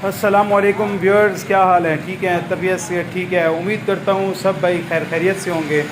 अस्सलामुअलैकुम व्यूअर्स, क्या हाल है? ठीक है, तबीयत से ठीक है। उम्मीद करता हूँ सब भाई खैर खैरियत से होंगे।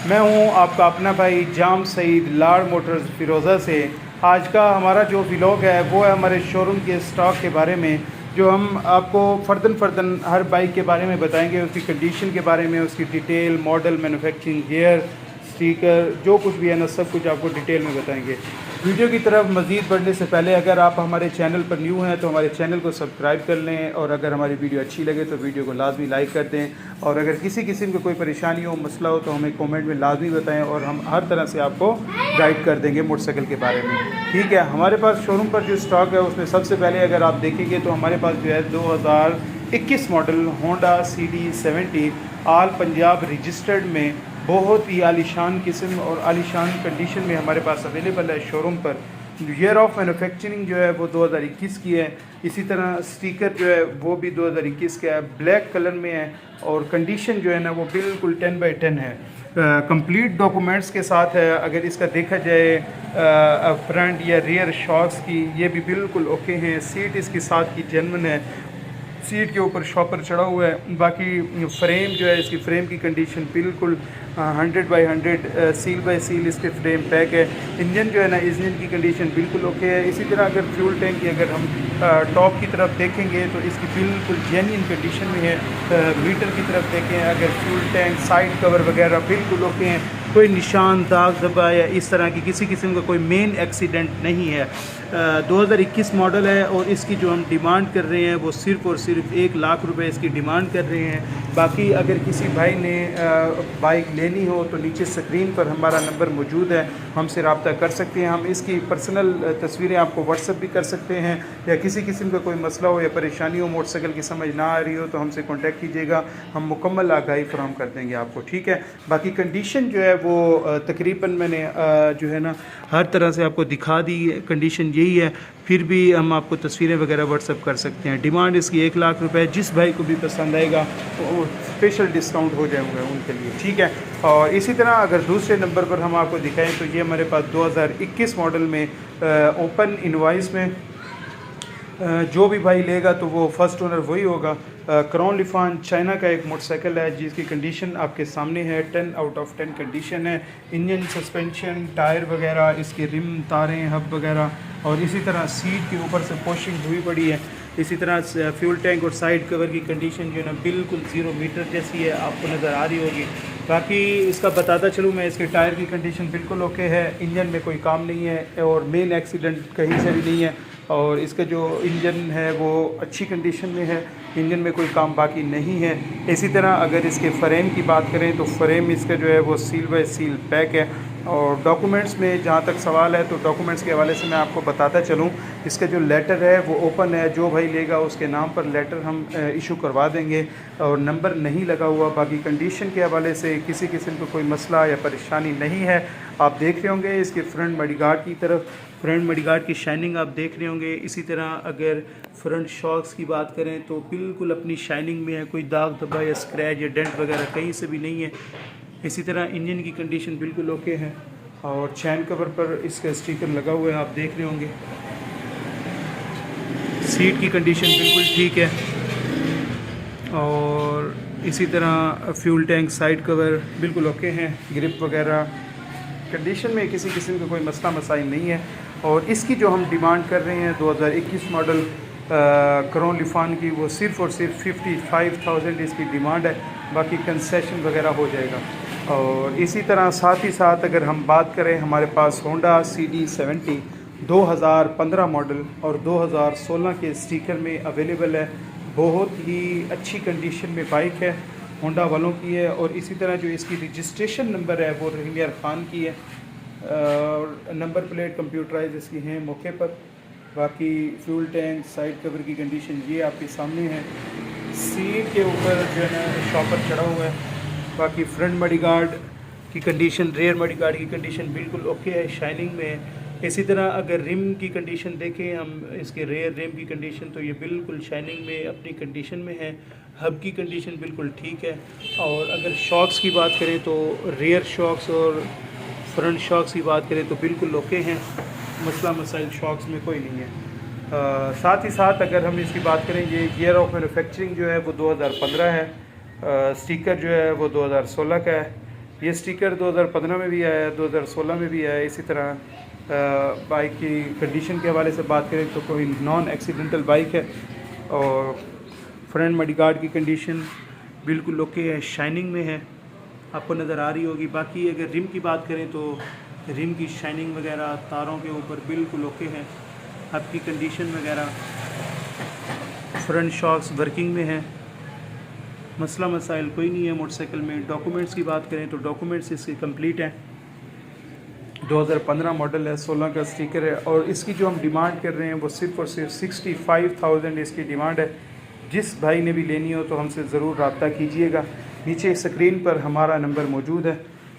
मैं हूँ आपका अपना भाई जाम सईद, लाड़ मोटर्स फ़िरोज़ा से। आज का हमारा जो व्लॉग है वो है हमारे शोरूम के स्टॉक के बारे में, जो हम आपको फ़र्दन फ़र्दन हर बाइक के बारे में बताएंगे, उसकी कंडीशन के बारे में, उसकी detail, model, manufacturing, gear, sticker, जो कुछ भी है ना सब कुछ आपको डिटेल में बताएंगे। वीडियो की तरफ मज़ीद बढ़ने से पहले अगर आप हमारे चैनल पर न्यू हैं तो हमारे चैनल को सब्सक्राइब कर लें, और अगर हमारी वीडियो अच्छी लगे तो वीडियो को लाजमी लाइक कर दें, और अगर किसी किस्म का कोई परेशानी हो, मसला हो तो हमें कमेंट में लाजमी बताएं, और हम हर तरह से आपको गाइड कर देंगे मोटरसाइकिल के बारे में। ठीक है, हमारे पास शोरूम पर जो स्टॉक है उसमें सबसे पहले अगर आप देखेंगे तो हमारे पास जो है 2021 मॉडल होंडा CD70 आल पंजाब रजिस्टर्ड में बहुत ही आलीशान किस्म और आलीशान कंडीशन में हमारे पास अवेलेबल है शोरूम पर। ईयर ऑफ मैन्युफैक्चरिंग जो है वो 2021 की है। इसी तरह स्टिकर जो है वो भी 2021 का है, ब्लैक कलर में है, और कंडीशन जो है ना वो बिल्कुल 10/10 है, कंप्लीट डॉक्यूमेंट्स के साथ है। अगर इसका देखा जाए फ्रंट या रियर शॉक्स की, ये भी बिल्कुल ओके हैं। सीट इसके साथ की जेन्युइन है, सीट के ऊपर शॉपर चढ़ा हुआ है। बाकी फ्रेम जो है, इसकी फ्रेम की कंडीशन बिल्कुल 100/100 सील बाय सील इसके फ्रेम पैक है। इंजन जो है ना, इंजन की कंडीशन बिल्कुल ओके है। इसी तरह अगर फ्यूल टैंक की अगर हम टॉप की तरफ देखेंगे तो इसकी बिल्कुल जेन्युइन कंडीशन में है। मीटर की तरफ देखें, अगर फ्यूल टैंक, साइड कवर वगैरह बिल्कुल ओके हैं, कोई निशान, दाग धब्बा या इस तरह की किसी किस्म का कोई मेन एक्सीडेंट नहीं है। 2021 मॉडल है, और इसकी जो हम डिमांड कर रहे हैं वो सिर्फ़ और सिर्फ 1 लाख रुपए इसकी डिमांड कर रहे हैं। बाकी अगर किसी भाई ने बाइक लेनी हो तो नीचे स्क्रीन पर हमारा नंबर मौजूद है, हमसे रब्ता कर सकते हैं। हम इसकी पर्सनल तस्वीरें आपको व्हाट्सअप भी कर सकते हैं, या किसी किस्म का कोई मसला हो या परेशानी हो, मोटरसाइकिल की समझ ना आ रही हो तो हमसे कॉन्टैक्ट कीजिएगा, हम मुकम्मल आगाही फराहम कर देंगे आपको। ठीक है, बाकी कंडीशन जो है वो तकरीबन मैंने जो है ना हर तरह से आपको दिखा दी, कंडीशन यही है। फिर भी हम आपको तस्वीरें वगैरह व्हाट्सअप कर सकते हैं। डिमांड इसकी 1 लाख रुपए। जिस भाई को भी पसंद आएगा तो स्पेशल डिस्काउंट हो जाएगा उनके लिए। ठीक है, और इसी तरह अगर दूसरे नंबर पर हम आपको दिखाएं तो ये हमारे पास 2021 मॉडल में ओपन इनवॉइस में जो भी भाई लेगा तो वो फर्स्ट ओनर वही होगा। क्राउन लिफान चाइना का एक मोटरसाइकिल है जिसकी कंडीशन आपके सामने है, 10/10 कंडीशन है। इंजन, सस्पेंशन, टायर वगैरह, इसके रिम, तारें, हब वगैरह, और इसी तरह सीट के ऊपर से पोशिंग हुई पड़ी है। इसी तरह फ्यूल टैंक और साइड कवर की कंडीशन जो है ना बिल्कुल 0 मीटर जैसी है, आपको नज़र आ रही होगी। बाकी इसका बताता चलूँ मैं, इसके टायर की कंडीशन बिल्कुल ओके है, इंजन में कोई काम नहीं है, और मेन एक्सीडेंट कहीं से भी नहीं है, और इसका जो इंजन है वो अच्छी कंडीशन में है, इंजन में कोई काम बाकी नहीं है। इसी तरह अगर इसके फ्रेम की बात करें तो फ्रेम इसका जो है वो सील बाय सील पैक है। और डॉक्यूमेंट्स में जहाँ तक सवाल है तो डॉक्यूमेंट्स के हवाले से मैं आपको बताता चलूँ, इसका जो लेटर है वो ओपन है, जो भाई लेगा उसके नाम पर लेटर हम इशू करवा देंगे, और नंबर नहीं लगा हुआ। बाकी कंडीशन के हवाले से किसी किस्म का कोई मसला या परेशानी नहीं है। आप देख रहे होंगे इसके फ्रंट मडगार्ड की तरफ, फ्रंट मडगार्ड की शाइनिंग आप देख रहे होंगे। इसी तरह अगर फ्रंट शॉक्स की बात करें तो बिल्कुल अपनी शाइनिंग में है, कोई दाग धब्बा या स्क्रैच या डेंट वगैरह कहीं से भी नहीं है। इसी तरह इंजन की कंडीशन बिल्कुल ओके है, और चैन कवर पर इसका स्टिकर लगा हुआ है, आप देख रहे होंगे। सीट की कंडीशन बिल्कुल ठीक है, और इसी तरह फ्यूल टैंक, साइड कवर बिल्कुल ओके हैं, ग्रिप वगैरह कंडीशन में किसी किस्म का कोई मसला मसाइल नहीं है। और इसकी जो हम डिमांड कर रहे हैं 2021 मॉडल क्राउन लिफान की, वो सिर्फ़ और सिर्फ 55,000 इसकी डिमांड है। बाकी कंसेशन वगैरह हो जाएगा। और इसी तरह साथ ही साथ अगर हम बात करें, हमारे पास होंडा CD70 2015 मॉडल और 2016 के स्टिकर में अवेलेबल है। बहुत ही अच्छी कंडीशन में बाइक है, होंडा वालों की है। और इसी तरह जो इसकी रजिस्ट्रेशन नंबर है वो रहीमियर ख़ान की है, और नंबर प्लेट कंप्यूटराइज इसकी हैं मौके पर। बाकी फ्यूल टैंक, साइड कवर की कंडीशन ये आपके सामने है। सीट के ऊपर जो है ना शॉपर चढ़ा हुआ है। बाकी फ्रंट मडगार्ड की कंडीशन, रेयर मडगार्ड की कंडीशन बिल्कुल ओके है, शाइनिंग में है। इसी तरह अगर रिम की कंडीशन देखें हम, इसके रेयर रिम की कंडीशन तो ये बिल्कुल शाइनिंग में अपनी कंडीशन में है। हब की कंडीशन बिल्कुल ठीक है। और अगर शॉक्स की बात करें तो रेयर शॉक्स और फ्रंट शॉक्स की बात करें तो बिल्कुल ओके हैं, मसला मसाइल शॉक्स में कोई नहीं है। साथ ही साथ अगर हम इसकी बात करें, ये ईयर ऑफ मैन्युफैक्चरिंग जो है वो 2015 है, स्टिकर जो है वो 2016 का है। ये स्टिकर 2015 में भी आया है, 2016 में भी आया है। इसी तरह बाइक की कंडीशन के हवाले से बात करें तो कोई नॉन एक्सीडेंटल बाइक है और फ्रंट मडगार्ड की कंडीशन बिल्कुल ओके है, शाइनिंग में है, आपको नज़र आ रही होगी। बाकी अगर रिम की बात करें तो रिम की शाइनिंग वगैरह तारों के ऊपर बिल्कुल ओके है, आपकी कंडीशन वगैरह, फ्रंट शॉक्स वर्किंग में है, मसला मसाइल कोई नहीं है मोटरसाइकिल में। डॉक्यूमेंट्स की बात करें तो डॉक्यूमेंट्स इसके कंप्लीट हैं, 2015 मॉडल है, 16 का स्टिकर है और इसकी जो हम डिमांड कर रहे हैं वो सिर्फ़ और सिर्फ 65,000 इसकी डिमांड है। जिस भाई ने भी लेनी हो तो हमसे ज़रूर रब्ता कीजिएगा, नीचे स्क्रीन पर हमारा नंबर मौजूद है।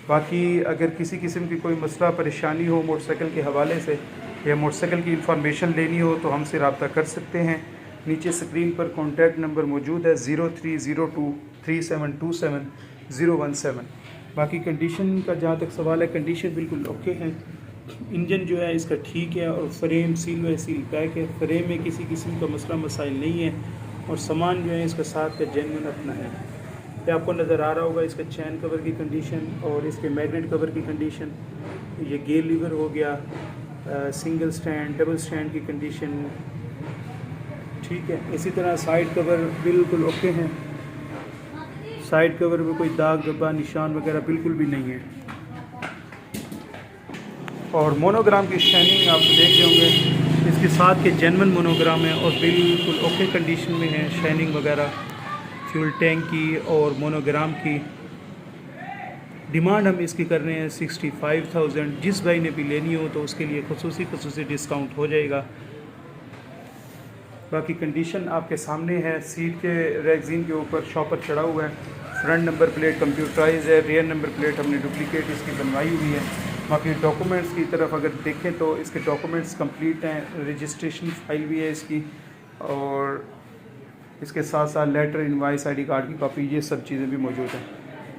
बाकी अगर किसी किस्म की कोई मसला परेशानी हो मोटरसाइकिल के हवाले से या मोटरसाइकिल की इंफॉर्मेशन लेनी हो तो हमसे रब्ता कर सकते हैं। नीचे स्क्रीन पर कॉन्टैक्ट नंबर मौजूद है 03023727 बाकी कंडीशन का जहाँ तक सवाल है, कंडीशन बिल्कुल ओके है। इंजन जो है इसका ठीक है और फ्रेम सील व सील पैक है, फ्रेम में किसी किस्म का मसला मसाइल नहीं है और सामान जो है इसका साथ का जेन्युइन अपना है। ये आपको नज़र आ रहा होगा इसका चैन कवर की कंडीशन और इसके मैग्नेट कवर की कंडीशन, ये गेयर लीवर हो गया, सिंगल स्टैंड डबल स्टैंड की कंडीशन ठीक है। इसी तरह साइड कवर बिल्कुल ओके हैं, साइड कवर में कोई दाग धब्बा निशान वगैरह बिल्कुल भी नहीं है और मोनोग्राम की शाइनिंग आप देख रहे होंगे, इसके साथ के जेन्युइन मोनोग्राम है और बिल्कुल ओके कंडीशन में है, शाइनिंग वगैरह, फ्यूल टैंक की और मोनोग्राम की। डिमांड हम इसकी कर रहे हैं 65,000। जिस भाई ने भी लेनी हो तो उसके लिए खसूसी डिस्काउंट हो जाएगा। बाकी कंडीशन आपके सामने है, सीट के रेगजीन के ऊपर शॉपर चढ़ा हुआ है, फ्रंट नंबर प्लेट कंप्यूटराइज है, रियर नंबर प्लेट हमने डुप्लीकेट इसकी बनवाई हुई है। बाकी डॉक्यूमेंट्स की तरफ अगर देखें तो इसके डॉक्यूमेंट्स कंप्लीट हैं, रजिस्ट्रेशन फाइल भी है इसकी और इसके साथ साथ लेटर, इनवाइस, आईडी कार्ड की कॉपी, ये सब चीज़ें भी मौजूद हैं।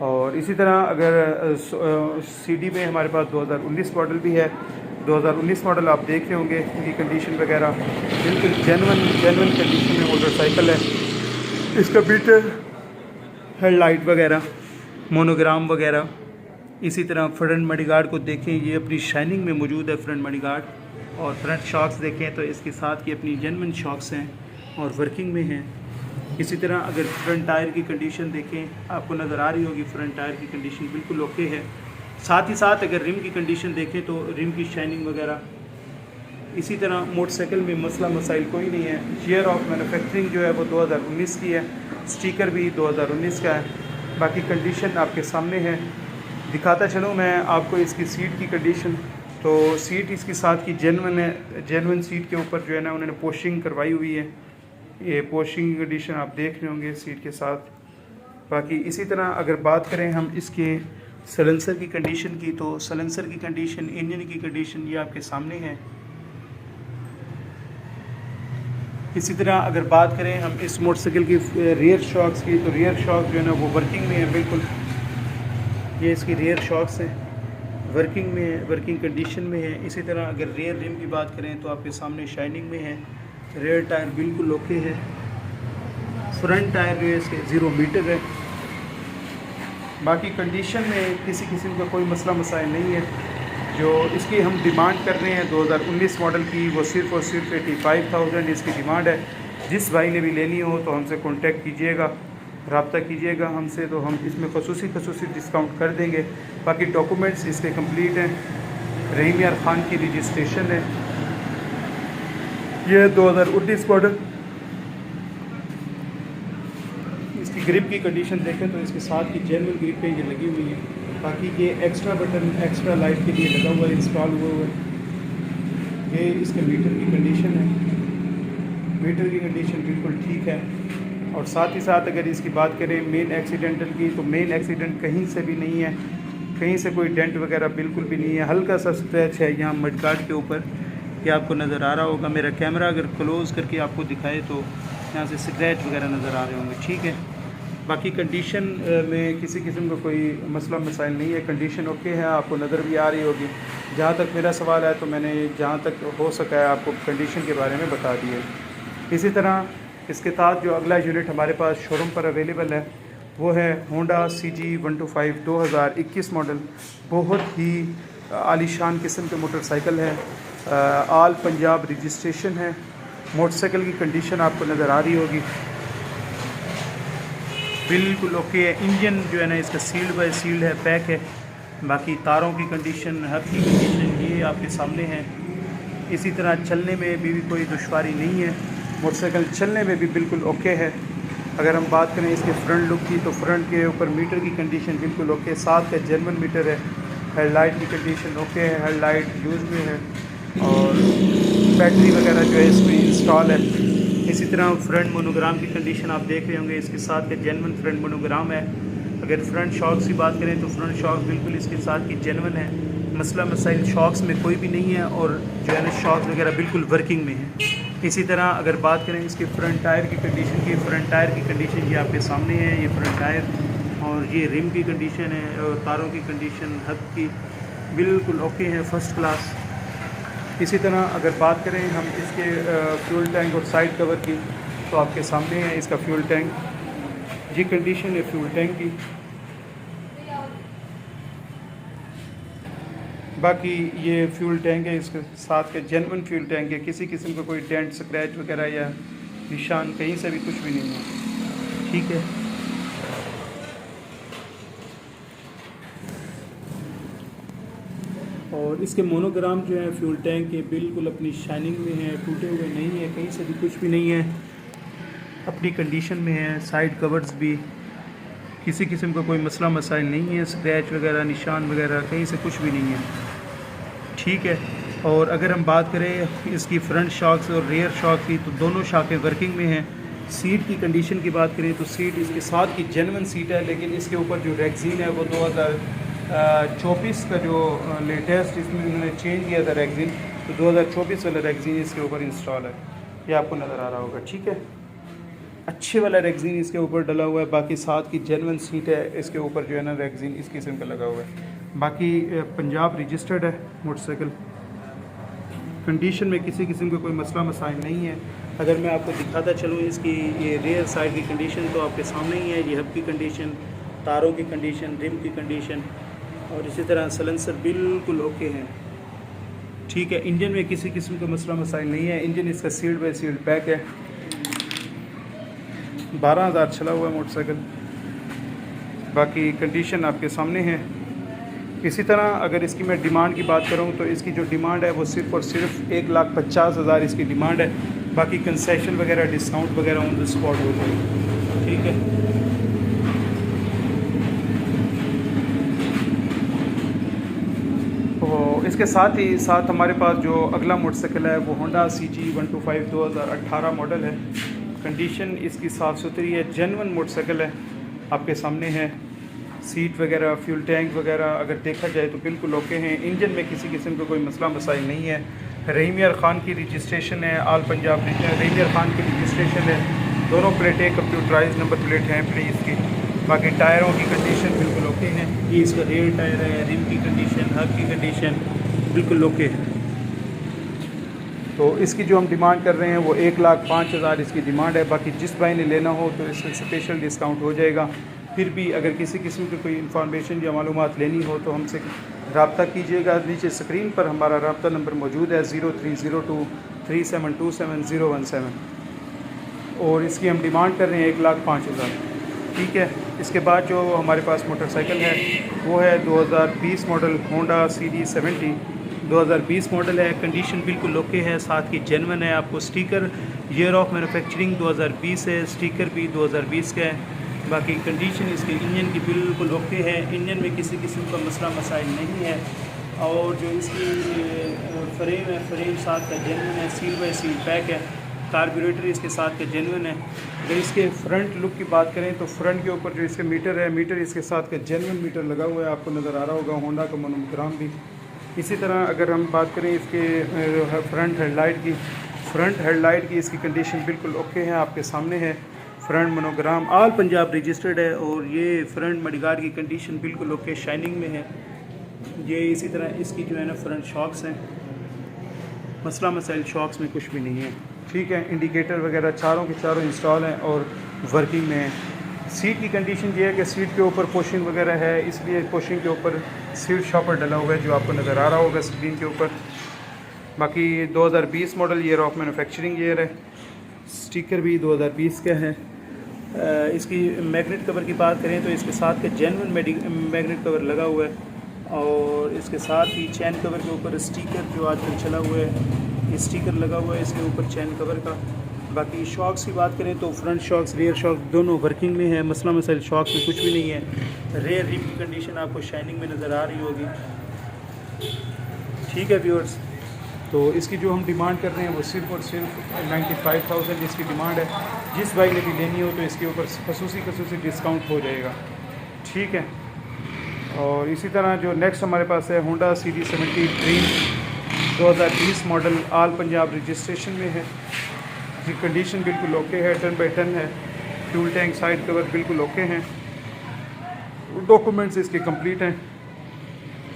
और इसी तरह अगर सीडी में हमारे पास 2019 मॉडल भी है, 2019 मॉडल आप देख रहे होंगे, इनकी कंडीशन वगैरह बिल्कुल जेन्युइन कंडीशन में मोटरसाइकिल है। इसका मीटर, हेडलाइट वगैरह, मोनोग्राम वगैरह, इसी तरह फ्रंट मडगार्ड को देखें, ये अपनी शाइनिंग में मौजूद है फ्रंट मडगार्ड। और फ्रंट शॉक्स देखें तो इसके साथ की अपनी जेन्युइन शॉक्स हैं और वर्किंग में हैं। इसी तरह अगर फ्रंट टायर की कंडीशन देखें, आपको नज़र आ रही होगी फ्रंट टायर की कंडीशन बिल्कुल ओके है। साथ ही साथ अगर रिम की कंडीशन देखें तो रिम की शाइनिंग वगैरह, इसी तरह मोटरसाइकिल में मसला मसाइल कोई नहीं है। ईयर ऑफ मैन्युफैक्चरिंग जो है वो 2019 की है, स्टिकर भी 2019 का है। बाकी कंडीशन आपके सामने है, दिखाता चलूँ मैं आपको इसकी सीट की कंडीशन। तो सीट इसके साथ की जेन्युइन है, जेन्युइन सीट के ऊपर जो है ना उन्होंने पोस्टिंग करवाई हुई है, ये पोस्टिंग की कंडीशन आप देख रहे होंगे सीट के साथ। बाकी इसी तरह अगर बात करें हम इसके सलेंसर की कंडीशन की, तो सलेंसर की कंडीशन, इंजन की कंडीशन ये आपके सामने है। इसी तरह अगर बात करें हम इस मोटरसाइकिल की रियर शॉक्स की, तो रियर शॉक जो है ना वो वर्किंग में है बिल्कुल, ये इसकी रियर शॉक्स हैं, वर्किंग में है, वर्किंग कंडीशन में है। इसी तरह अगर रियर रिम की बात करें तो आपके सामने शाइनिंग में है, रेयर टायर बिल्कुल ओके है, फ्रंट टायर जो है इसके 0 मीटर है। बाकी कंडीशन में किसी किस्म का कोई मसला मसाइल नहीं है। जो इसकी हम डिमांड कर रहे हैं 2019 मॉडल की, वो सिर्फ़ और सिर्फ 85,000 इसकी डिमांड है। जिस भाई ने भी लेनी हो तो हमसे कांटेक्ट कीजिएगा, रब्ता कीजिएगा हमसे, तो हम इसमें खसूसी डिस्काउंट कर देंगे। बाकी डॉक्यूमेंट्स इसके कंप्लीट हैं, रहीम यार ख़ान की रजिस्ट्रेशन है, ये 2019 मॉडल। इसकी ग्रिप की कंडीशन देखें तो इसके साथ की जेन्युइन ग्रिप पे ये लगी हुई है। बाकी ये एक्स्ट्रा बटन एक्स्ट्रा लाइट के लिए लगा हुआ है, इंस्टॉल हुआ हुआ है। ये इसके मीटर की कंडीशन है, मीटर की कंडीशन बिल्कुल ठीक है। और साथ ही साथ अगर इसकी बात करें मेन एक्सीडेंटल की, तो मेन एक्सीडेंट कहीं से भी नहीं है, कहीं से कोई डेंट वगैरह बिल्कुल भी नहीं है। हल्का सा स्क्रैच है यहाँ मडगार्ड के ऊपर, ये आपको नज़र आ रहा होगा। मेरा कैमरा अगर क्लोज़ करके आपको दिखाए तो यहाँ से स्क्रैच वगैरह नज़र आ रहे होंगे, ठीक है। बाकी कंडीशन में किसी किस्म का कोई मसला मसाइल नहीं है, कंडीशन ओके है, आपको नज़र भी आ रही होगी। जहाँ तक मेरा सवाल है तो मैंने जहाँ तक हो सका है आपको कंडीशन के बारे में बता दी है। इसी तरह इसके साथ जो अगला यूनिट हमारे पास शोरूम पर अवेलेबल है वो है होंडा CG125 2021 मॉडल। बहुत ही आलीशान किस्म के मोटरसाइकिल है, आल पंजाब रजिस्ट्रेशन है। मोटरसाइकिल की कंडीशन आपको नज़र आ रही होगी, बिल्कुल ओके है। इंजन जो है ना इसका सील्ड बाय सील्ड है, पैक है। बाकी तारों की कंडीशन, हर की कंडीशन ये आपके सामने है। इसी तरह चलने में भी कोई दुश्वारी नहीं है, मोटरसाइकिल चलने में भी बिल्कुल ओके है। अगर हम बात करें इसके फ्रंट लुक की तो फ्रंट के ऊपर मीटर की कंडीशन बिल्कुल ओके, साथ का जर्मन मीटर है। हेडलाइट की कंडीशन ओके है, हेडलाइट यूज़ में है और बैटरी वगैरह जो है इसमें इंस्टॉल है। इसी तरह फ्रंट मोनोग्राम की कंडीशन आप देख रहे होंगे, इसके साथ का जेन्युइन फ्रंट मोनोग्राम है। अगर फ्रंट शॉक्स की बात करें तो फ्रंट शॉक्स बिल्कुल इसके साथ की जेन्युइन है, मसला मसाइल शॉक्स में कोई भी नहीं है और जो है ना शॉक्स वगैरह बिल्कुल वर्किंग में है। इसी तरह अगर बात करें इसके फ्रंट टायर की कंडीशन की, फ्रंट टायर की कंडीशन ये आपके सामने है। ये फ्रंट टायर और ये रिम की कंडीशन है और तारों की कंडीशन हद की बिल्कुल ओके है, फर्स्ट क्लास। इसी तरह अगर बात करें हम इसके फ्यूल टैंक और साइड कवर की तो आपके सामने है इसका फ्यूल टैंक, ये कंडीशन है फ्यूल टैंक की। बाकी ये फ्यूल टैंक है, इसके साथ के जेन्युइन फ्यूल टैंक है, किसी किस्म का कोई डेंट स्क्रैच वगैरह या निशान कहीं से भी कुछ भी नहीं है, ठीक है। और इसके मोनोग्राम जो है फ्यूल टैंक के बिल्कुल अपनी शाइनिंग में है, टूटे हुए नहीं है, कहीं से भी कुछ भी नहीं है, अपनी कंडीशन में है। साइड कवर्स भी किसी किस्म का कोई मसला मसाइल नहीं है, स्क्रैच वगैरह निशान वगैरह कहीं से कुछ भी नहीं है, ठीक है। और अगर हम बात करें इसकी फ्रंट शॉक्स और रियर शॉक की तो दोनों शॉकें वर्किंग में हैं। सीट की कंडीशन की बात करें तो सीट इसके साथ की जेन्युइन सीट है, लेकिन इसके ऊपर जो रेक्जीन है वो 2024 का जो लेटेस्ट इसमें उन्होंने चेंज किया था रेक्जीन, तो 2024 वाला रेक्जीन इसके ऊपर इंस्टॉल है, ये आपको नज़र आ रहा होगा, ठीक है। अच्छे वाला रेक्जीन इसके ऊपर डला हुआ है, बाकी साथ की जेन्युइन सीट है, इसके ऊपर जो है ना रेक्जीन इस किस्म का लगा हुआ है। बाकी पंजाब रजिस्टर्ड है मोटरसाइकिल, कंडीशन में किसी किस्म का कोई मसला मसाइल नहीं है। अगर मैं आपको दिखाता चलूँ इसकी ये रियर साइड की कंडीशन तो आपके सामने ही है, ये हब की कंडीशन, तारों की कंडीशन, रिम की कंडीशन और इसी तरह सलेंसर बिल्कुल ओके हैं, ठीक है। इंजन में किसी किस्म का मसला मसाइल नहीं है, इंजन इसका सील्ड बाय सील्ड पैक है। 12,000 चला हुआ है मोटरसाइकिल, बाकी कंडीशन आपके सामने है। इसी तरह अगर इसकी मैं डिमांड की बात करूं तो इसकी जो डिमांड है वो सिर्फ़ और सिर्फ 1,50,000 इसकी डिमांड है, बाकी कंसेशन वगैरह डिस्काउंट वगैरह ऑन द स्पॉट हो जाएगी, ठीक है। तो इसके साथ ही साथ हमारे पास जो अगला मोटरसाइकिल है वो होंडा CG125 2018 मॉडल है। कंडीशन इसकी साफ़ सुथरी है, जेन्युइन मोटरसाइकिल है, आपके सामने है। सीट वगैरह, फ्यूल टैंक वगैरह अगर देखा जाए तो बिल्कुल ओके हैं। इंजन में किसी किस्म का कोई मसला मसाइल नहीं है। रहीम यार ख़ान की रजिस्ट्रेशन है, आल पंजाब रहीम यार ख़ान की रजिस्ट्रेशन है, दोनों प्लेटें कंप्यूटराइज नंबर प्लेट हैं प्लीज़ इसकी। बाकी टायरों की कंडीशन बिल्कुल ओके है, ये इसका रेयर टायर है, रिम की कंडीशन, हब की कंडीशन बिल्कुल ओके है। तो इसकी जो हम डिमांड कर रहे हैं वो 1,05,000 इसकी डिमांड है। बाकी जिस भाई ने लेना हो तो इसमें स्पेशल डिस्काउंट हो जाएगा। फिर भी अगर किसी किस्म की कोई इन्फॉर्मेशन या मालूमात लेनी हो तो हमसे रब्ता कीजिएगा। नीचे स्क्रीन पर हमारा रब्ता नंबर मौजूद है 03023727 और इसकी हम डिमांड कर रहे हैं 1,05,000, ठीक है। इसके बाद जो हमारे पास मोटरसाइकिल है वो है 2020 मॉडल होंडा CD70 2020 मॉडल है। कंडीशन बिल्कुल ओके है, साथ की जेन्युइन है। आपको स्टिकर ईयर ऑफ मैन्युफैक्चरिंग 2020 है, स्टिकर भी 2020 का है। बाकी कंडीशन इसके इंजन की बिल्कुल ओके है, इंजन में किसी किस्म का मसला मसाइल नहीं है। और जो इसकी फ्रेम है, फ्रेम साथ का जेन्युइन है, सील बाय सील पैक है। कार्बोरेटर इसके साथ का जेन्युइन है। अगर इसके फ्रंट लुक की बात करें तो फ्रंट के ऊपर जो इसके मीटर है, मीटर इसके साथ का जेन्युइन मीटर लगा हुआ है, आपको नज़र आ रहा होगा, होंडा का मोनोग्राम भी। इसी तरह अगर हम बात करें इसके फ्रंट हेडलाइट की इसकी कंडीशन बिल्कुल ओके है, आपके सामने है। फ्रंट मोनोग्राम आल पंजाब रजिस्टर्ड है और ये फ्रंट मडगार्ड की कंडीशन बिल्कुल ओके, शाइनिंग में है। ये इसी तरह इसकी जो है ना फ्रंट शॉक्स हैं, मसला मसाइल शॉक्स में कुछ भी नहीं है, ठीक है। इंडिकेटर वगैरह चारों के चारों इंस्टॉल हैं और वर्किंग में हैं। सीट की कंडीशन ये है कि सीट के ऊपर पोशिंग वगैरह है, इसलिए पोशिंग के ऊपर सीट शॉपर डला हुआ है जो आपको नज़र आ रहा होगा स्क्रीन के ऊपर। बाकी 2020 model year of manufacturing year है, स्टिकर भी 2020 का है। इसकी मैग्नेट कवर की बात करें तो इसके साथ का जेन्युइन मैग्नेट कवर लगा हुआ है और इसके साथ ही चैन कवर के ऊपर स्टिकर जो आजकल चला हुआ है, ये स्टिकर लगा हुआ है इसके ऊपर चैन कवर का। बाकी शॉक्स की बात करें तो फ्रंट शॉक्स रियर शॉक्स दोनों वर्किंग में है, मसला मसाइल शॉक्स में कुछ भी नहीं है। रेयर रिम की कंडीशन आपको शाइनिंग में नज़र आ रही होगी, ठीक है व्यूअर्स। तो इसकी जो हम डिमांड कर रहे हैं वो सिर्फ और सिर्फ 95,000 इसकी डिमांड है। जिस भाई ने भी लेनी हो तो इसके ऊपर खसूसी डिस्काउंट हो जाएगा, ठीक है। और इसी तरह जो नेक्स्ट हमारे पास है होंडा CD70 ड्रीम 2020 मॉडल, आल पंजाब रजिस्ट्रेशन में है। इसकी कंडीशन बिल्कुल ओके है, 10x10 है, फ्यूल टैंक साइड कवर बिल्कुल ओके हैं, डॉक्यूमेंट्स इसके कंप्लीट हैं।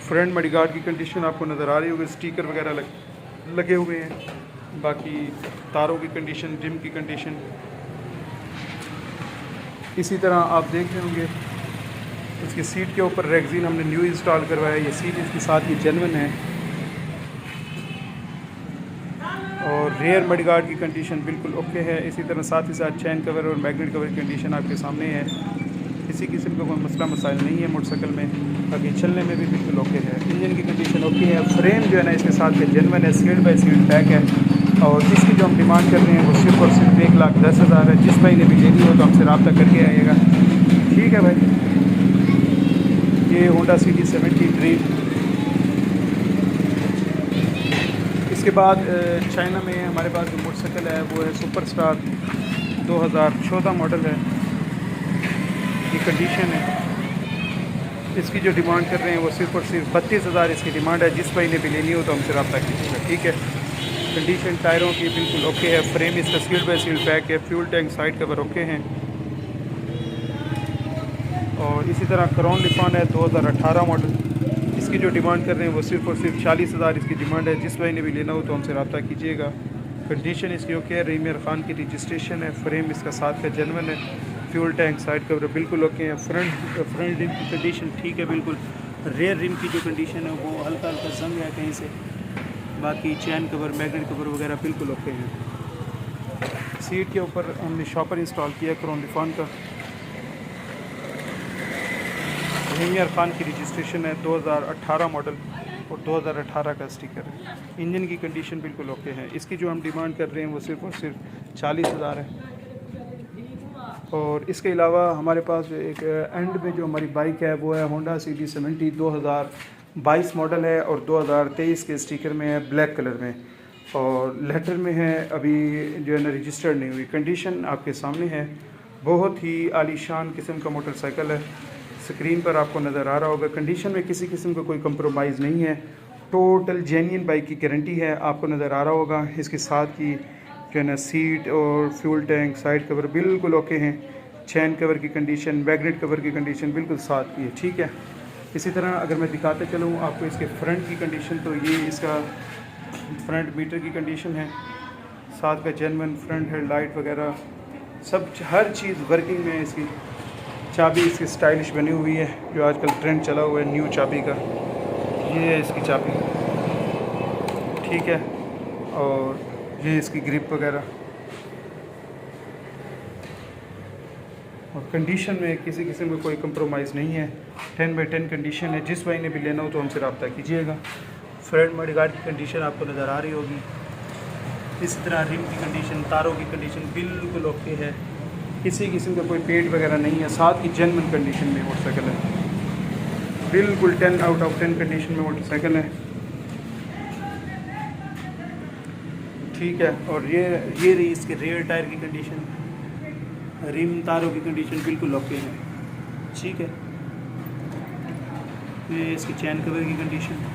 फ्रंट मडगार्ड की कंडीशन आपको नज़र आ रही होगी, स्टिकर वगैरह लगे हुए हैं। बाकी तारों की कंडीशन, रिम की कंडीशन इसी तरह आप देख रहे होंगे। इसकी सीट के ऊपर रेक्सिन हमने न्यू इंस्टॉल करवाया, ये सीट इसके साथ ही जेन्युइन है। और रेयर मडगार्ड की कंडीशन बिल्कुल ओके है। इसी तरह साथ ही साथ चैन कवर और मैग्नेट कवर की कंडीशन आपके सामने है, किसी किस्म का कोई मसला मसाइल नहीं है मोटरसाइकिल में। बाकी चलने में भी बिल्कुल ओके है, इंजन की कंडीशन ओके है। फ्रेम जो है ना इसके साथ का जेन्युइन है, सीट बाई सीट पैक है। और इसकी जो हम डिमांड कर रहे हैं वो सिर्फ और सिर्फ 1,10,000 है। जिस भाई ने भी लेनी हो तो हमसे रब्ता करके आइएगा, ठीक है भाई। ये होंडा CD70 ड्रीम। इसके बाद चाइना में हमारे पास जो मोटरसाइकिल है वो है सुपर स्टार 2014 मॉडल है, ये कंडीशन है। इसकी जो डिमांड कर रहे हैं वो सिर्फ और सिर्फ 32,000 इसकी डिमांड है। जिस भाई ने भी लेनी हो तो हमसे रब्ता कीजिएगा, ठीक है। कंडीशन टायरों की बिल्कुल ओके है, फ्रेम इसका सीट बाई सीट पैक है, fuel tank side cover okay हैं। और इसी तरह क्रॉन लिफान है 2018 मॉडल, इसकी जो डिमांड कर रहे हैं वो सिर्फ और सिर्फ 40,000 इसकी डिमांड है। जिस भाई ने भी लेना हो तो हमसे रब्ता कीजिएगा। कंडीशन इसकी ओके है, रीमियर खान की रजिस्ट्रेशन है, फ्रेम इसका साथ का जेन्युइन है, फ्यूल टैंक साइड कवर बिल्कुल ओके है। फ्रंट रिम की कंडीशन ठीक है बिल्कुल। रेयर रिम की जो कंडीशन है वो हल्का हल्का जंग है कहीं से। बाकी चैन कवर मैग्नेट कवर वगैरह बिल्कुल ओके हैं। सीट के ऊपर हमने शॉपर इंस्टॉल किया क्रॉन लिफान का, रीमियर खान की रजिस्ट्रेशन है, 2018 मॉडल और 2018 का स्टिकर है। इंजन की कंडीशन बिल्कुल ओके है। इसकी जो हम डिमांड कर रहे हैं वो सिर्फ और सिर्फ 40,000 है। और इसके अलावा हमारे पास जो एक एंड में जो हमारी बाइक है वो है होंडा CD70 2022 मॉडल है और 2023 के स्टिकर में है, ब्लैक कलर में और लेटर में है, अभी जो है ना रजिस्टर्ड नहीं हुई। कंडीशन आपके सामने है, बहुत ही आलीशान किस्म का मोटरसाइकिल है, स्क्रीन पर आपको नज़र आ रहा होगा। कंडीशन में किसी किस्म का कोई कंप्रोमाइज़ नहीं है, टोटल जेन्युइन बाइक की गारंटी है, आपको नज़र आ रहा होगा। इसके साथ की जो है ना सीट और फ्यूल टैंक साइड कवर बिल्कुल ओके हैं, चैन कवर की कंडीशन, मैग्नेट कवर की कंडीशन बिल्कुल साथ की है, ठीक है। इसी तरह अगर मैं दिखाते चलूँ आपको इसके फ्रंट की कंडीशन, तो ये इसका फ्रंट मीटर की कंडीशन है, साथ का जेन्युइन फ्रंट हेडलाइट वगैरह सब हर चीज़ वर्किंग में है। इसकी चाबी इसकी स्टाइलिश बनी हुई है, जो आजकल ट्रेंड चला हुआ है न्यू चाबी का, ये है इसकी चाबी, ठीक है। और ये इसकी ग्रिप वगैरह और कंडीशन में किसी किस्म का कोई कंप्रोमाइज़ नहीं है, 10x10 कंडीशन है। जिस भाई ने भी लेना हो तो हमसे रब्ता कीजिएगा। फ्रंट मडगार्ड की कंडीशन आपको नज़र आ रही होगी। इसी तरह रिम की कंडीशन, तारों की कंडीशन बिल्कुल ओके है, किसी किस्म का कोई पेट वगैरह नहीं है, साथ ही जेन्युइन कंडीशन में मोटरसाइकिल है, बिल्कुल 10 आउट ऑफ 10 कंडीशन में मोटरसाइकिल है, ठीक है। और ये रही इसके रेयर टायर की कंडीशन, रिम तारों की कंडीशन बिल्कुल ओके है, ठीक है। ये इसकी चैन कवर की condition,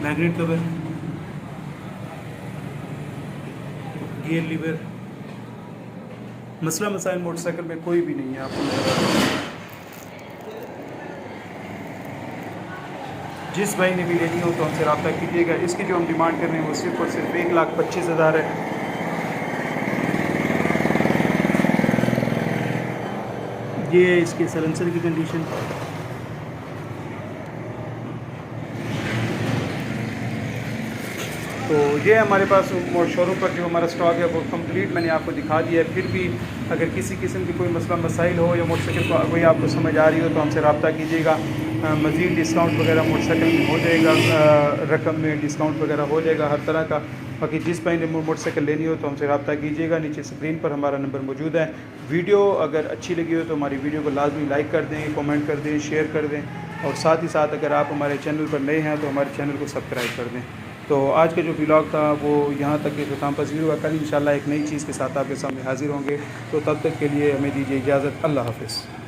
magnet cover, gear lever, मसला मसाइल मोटरसाइकिल में कोई भी नहीं है आपको। जिस भाई ने भी लेनी हो तो हमसे रब्ता कीजिएगा। इसकी जो हम डिमांड कर रहे हैं वो सिर्फ़ और सिर्फ 1,25,000 है। ये है इसके सलेंसर की कंडीशन। तो ये हमारे पास शोरूम पर जो हमारा स्टॉक है वो कंप्लीट मैंने आपको दिखा दिया है। फिर भी अगर किसी किस्म की कोई मसला मसाइल हो या मोटरसाइकिल को कोई आपको समझ आ रही हो तो हमसे रब्ता कीजिएगा। मज़ीद डिस्काउंट वगैरह मोटरसाइकिल में हो जाएगा, रकम में डिस्काउंट वगैरह हो जाएगा हर तरह का। बाकी जिस भाई ने मोटरसाइकिल लेनी हो तो हमसे रब्ता कीजिएगा। नीचे स्क्रीन पर हमारा नंबर मौजूद है। वीडियो अगर अच्छी लगी हो तो हमारी वीडियो को लाजमी लाइक कर दें, कमेंट कर दें, शेयर कर दें, और साथ ही साथ अगर आप हमारे चैनल पर नए हैं तो हमारे चैनल को सब्सक्राइब कर दें। तो आज का जो व्लॉग था वो यहाँ तक के ख़त्म पसीर हुआ। कल इंशाल्लाह एक नई चीज़ के साथ आपके सामने हाज़िर होंगे। तो तब तक के लिए हमें दीजिए इजाज़त। अल्लाह हाफ़िज़।